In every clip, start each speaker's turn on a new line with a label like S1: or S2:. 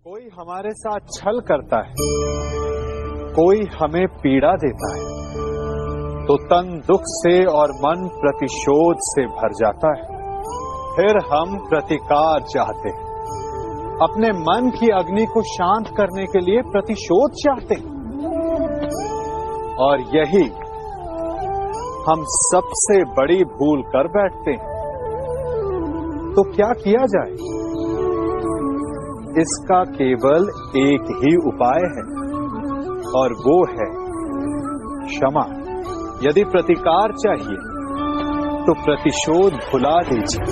S1: कोई हमारे साथ छल करता है, कोई हमें पीड़ा देता है, तो तन दुख से और मन प्रतिशोध से भर जाता है। फिर हम प्रतिकार चाहते हैं, अपने मन की अग्नि को शांत करने के लिए प्रतिशोध चाहते हैं। और यही हम सबसे बड़ी भूल कर बैठते हैं। तो क्या किया जाए? इसका केवल एक ही उपाय है और वो है क्षमा। यदि प्रतिकार चाहिए तो प्रतिशोध भुला दीजिए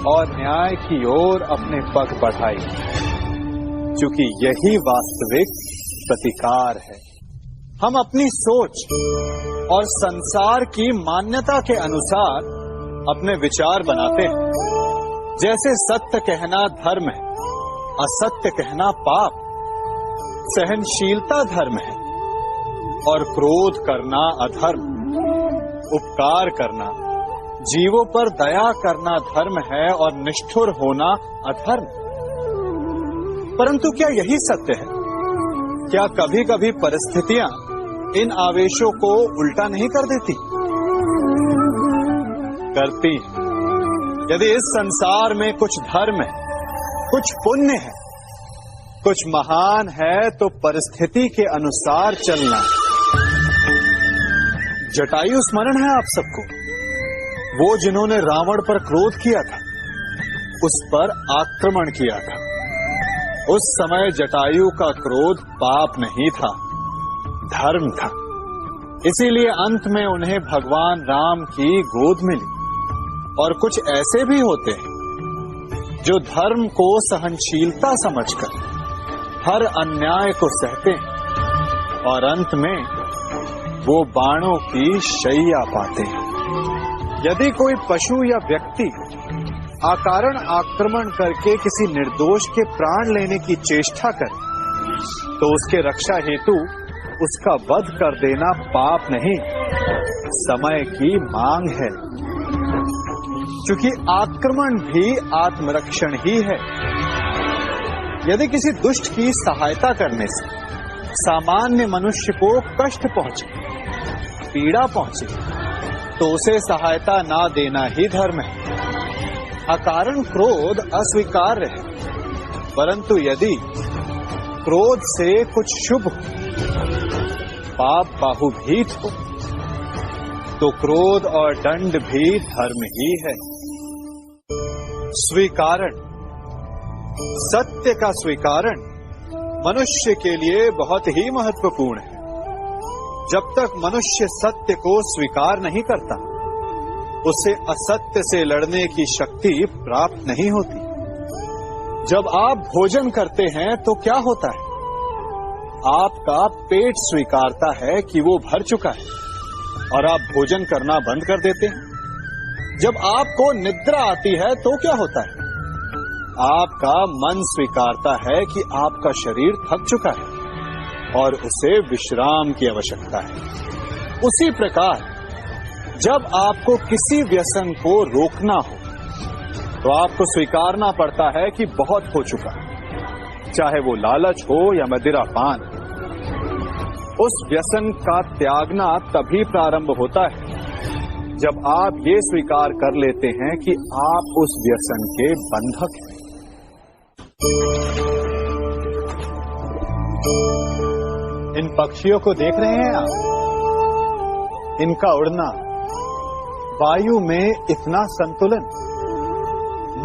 S1: और न्याय की ओर अपने पग बढ़ाइए, क्योंकि यही वास्तविक प्रतिकार है। हम अपनी सोच और संसार की मान्यता के अनुसार अपने विचार बनाते हैं। जैसे सत्य कहना धर्म है, असत्य कहना पाप, सहनशीलता धर्म है और क्रोध करना अधर्म, उपकार करना, जीवों पर दया करना धर्म है और निष्ठुर होना अधर्म। परंतु क्या यही सत्य है? क्या कभी कभी परिस्थितियां इन आवेशों को उल्टा नहीं कर देती? करती। यदि इस संसार में कुछ धर्म है, कुछ पुण्य है, कुछ महान है, तो परिस्थिति के अनुसार चलना। जटायु स्मरण है आप सबको, वो जिन्होंने रावण पर क्रोध किया था, उस पर आक्रमण किया था। उस समय जटायु का क्रोध पाप नहीं था, धर्म था। इसीलिए अंत में उन्हें भगवान राम की गोद मिली। और कुछ ऐसे भी होते हैं जो धर्म को सहनशीलता समझकर हर अन्याय को सहते हैं और अंत में वो बाणों की शैया पाते हैं। यदि कोई पशु या व्यक्ति अकारण आक्रमण करके किसी निर्दोष के प्राण लेने की चेष्टा करे, तो उसके रक्षा हेतु उसका वध कर देना पाप नहीं, समय की मांग है। क्योंकि आक्रमण भी आत्मरक्षण ही है। यदि किसी दुष्ट की सहायता करने से सामान्य मनुष्य को कष्ट पहुंचे, पीड़ा पहुंचे, तो उसे सहायता ना देना ही धर्म है। अकारण क्रोध अस्वीकार्य है, परंतु यदि क्रोध से कुछ शुभ पाप बाहुभीत हो, तो क्रोध और दंड भी धर्म ही है। स्वीकारण, सत्य का स्वीकारण मनुष्य के लिए बहुत ही महत्वपूर्ण है। जब तक मनुष्य सत्य को स्वीकार नहीं करता, उसे असत्य से लड़ने की शक्ति प्राप्त नहीं होती। जब आप भोजन करते हैं तो क्या होता है? आपका पेट स्वीकारता है कि वो भर चुका है और आप भोजन करना बंद कर देते हैं। जब आपको निद्रा आती है तो क्या होता है? आपका मन स्वीकारता है कि आपका शरीर थक चुका है और उसे विश्राम की आवश्यकता है। उसी प्रकार जब आपको किसी व्यसन को रोकना हो, तो आपको स्वीकारना पड़ता है कि बहुत हो चुका, चाहे वो लालच हो या मदिरापान। उस व्यसन का त्यागना तभी प्रारंभ होता है जब आप ये स्वीकार कर लेते हैं कि आप उस व्यसन के बंधक हैं। इन पक्षियों को देख रहे हैं आप? इनका उड़ना वायु में इतना संतुलन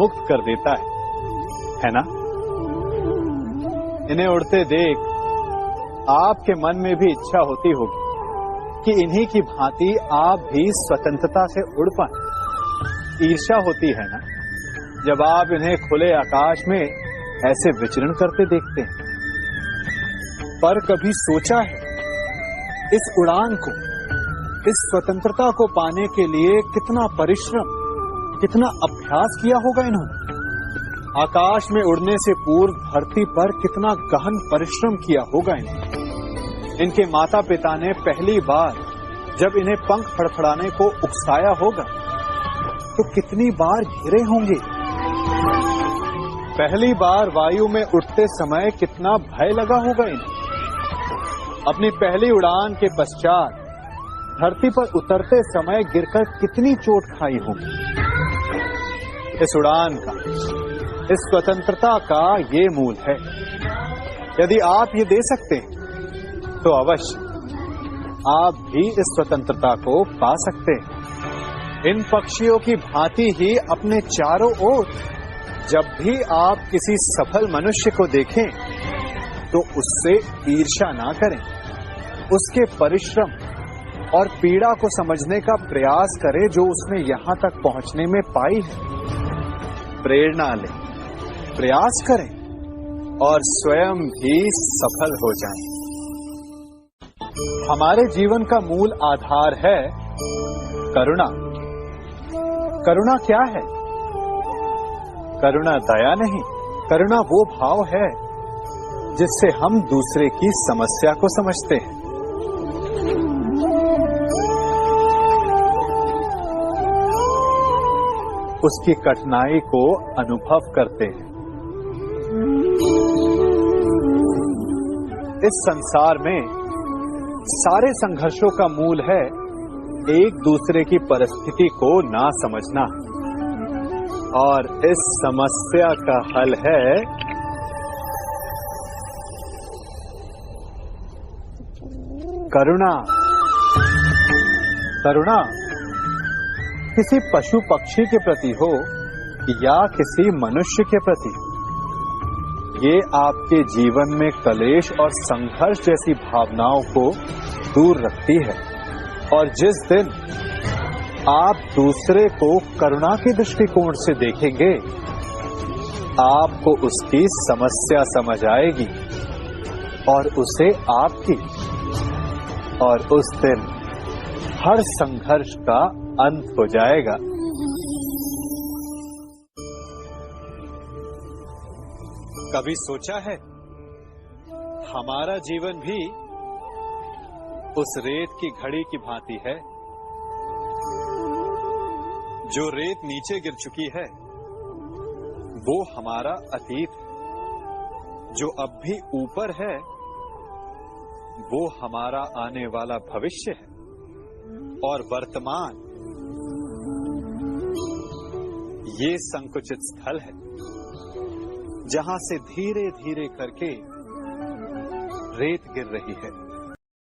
S1: मुक्त कर देता है ना? इन्हें उड़ते देख आपके मन में भी इच्छा होती होगी कि इन्हीं की भांति आप भी स्वतंत्रता से उड़ पाएं। ईर्ष्या होती है ना, जब आप इन्हें खुले आकाश में ऐसे विचरण करते देखते हैं। पर कभी सोचा है, इस उड़ान को, इस स्वतंत्रता को पाने के लिए कितना परिश्रम, कितना अभ्यास किया होगा इन्होंने? आकाश में उड़ने से पूर्व धरती पर कितना गहन परिश्रम किया होगा इन्हें? इनके माता पिता ने पहली बार जब इन्हें पंख फड़फड़ाने को उकसाया होगा, तो कितनी बार घिरे होंगे। पहली बार वायु में उड़ते समय कितना भय लगा होगा इन्हें। अपनी पहली उड़ान के पश्चात धरती पर उतरते समय गिरकर कितनी चोट खाई होगी। इस उड़ान का, इस स्वतंत्रता का ये मूल है। यदि आप ये दे सकते हैं तो अवश्य आप भी इस स्वतंत्रता को पा सकते हैं। इन पक्षियों की भांति ही अपने चारों ओर जब भी आप किसी सफल मनुष्य को देखें तो उससे ईर्ष्या ना करें, उसके परिश्रम और पीड़ा को समझने का प्रयास करें जो उसने यहां तक पहुंचने में पाई है। प्रेरणा लें, प्रयास करें और स्वयं भी सफल हो जाएं। हमारे जीवन का मूल आधार है करुणा। करुणा क्या है? करुणा दया नहीं, करुणा वो भाव है जिससे हम दूसरे की समस्या को समझते हैं। उसकी कठिनाई को अनुभव करते हैं। इस संसार में सारे संघर्षों का मूल है एक दूसरे की परिस्थिति को ना समझना, और इस समस्या का हल है करुणा। करुणा किसी पशु पक्षी के प्रति हो या किसी मनुष्य के प्रति, ये आपके जीवन में कलेश और संघर्ष जैसी भावनाओं को दूर रखती है। और जिस दिन आप दूसरे को करुणा के दृष्टिकोण से देखेंगे, आपको उसकी समस्या समझ आएगी और उसे आपकी, और उस दिन हर संघर्ष का अंत हो जाएगा। कभी सोचा है हमारा जीवन भी उस रेत की घड़ी की भांति है? जो रेत नीचे गिर चुकी है वो हमारा अतीत है, जो अब भी ऊपर है वो हमारा आने वाला भविष्य है, और वर्तमान ये संकुचित स्थल है जहां से धीरे धीरे करके रेत गिर रही है।